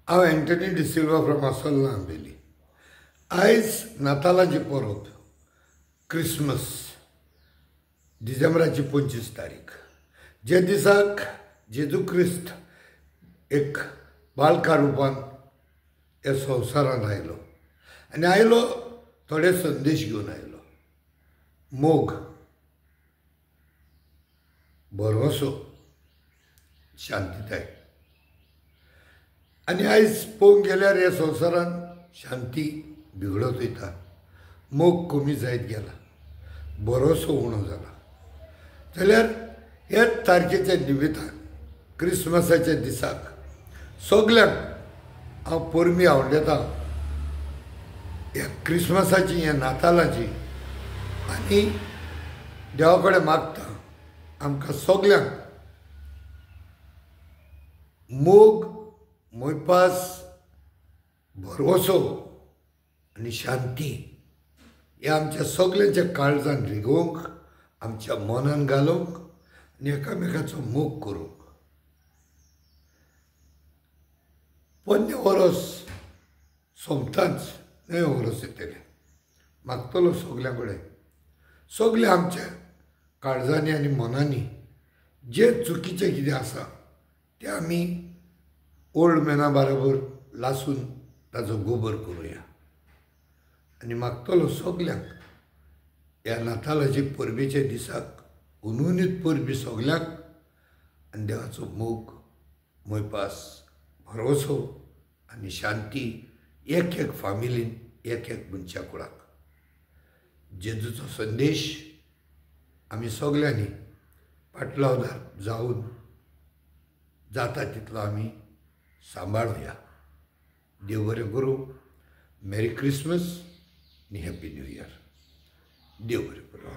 हांव Antony de Silva from आसोल्ला Ambelim. आयज नातालाची Parab, Christmas, डिसेंबराची 25 तारीख, जे दिसाक जेजू क्रिस्त एक बाळका रुपान ह्या संवसारांत आयलो आनी आयलो थोडे संदेश घेवन आयलो. मोग, भरवसो, शांतीताय. आनी आयज पळोवंक गेल्यार ह्या संवसारांत शांती बिगडत वयता, मोग कमी जायत गेला, भरवसो उणो जाला. जाल्यार ह्याच तारखेच्या निमितान क्रिसमसाच्या दिसाक सगल्यांक हांव परबी आवडटा ह्या क्रिसमसाची, ह्या नातालाची, आनी देवा कडेन मागता आमकां सगल्यांक मोग, मोयपास, भरवसो आनी शांती हे आमच्या सगल्यांच्या काळजान रिगोवंक, आमच्या मनान घालूंक आनी एकामेकाचो मोग करूंक. पोन्ने वरस सोंपताच नवे वरस येतलें. मागतलो सगल्यां कडेन, सगळे आमच्या काळजांनी आनी मनांनी जे चुकीचें कितें आसा तें आमी ओल्ड मॅना बरोबर लासून ताजो गोबर करुया. आनी मागतलो सगल्यांक ह्या नातालाची परबेच्या दिसाक उनुनीत परबी सगल्यांक आनी देवाचो मोग, मोयपास, भरवसो आनी शांती एक एक फामिलीन, एक एक मनशा कुळाक. जेजूचो संदेश आमी सगल्यांनी फाटलावदार जावन जाता तितलो आमी सांबाळुया. देव बरें करूं. मेरी क्रिसमस आनी हॅपी न्यू इयर. देव बरें करूं.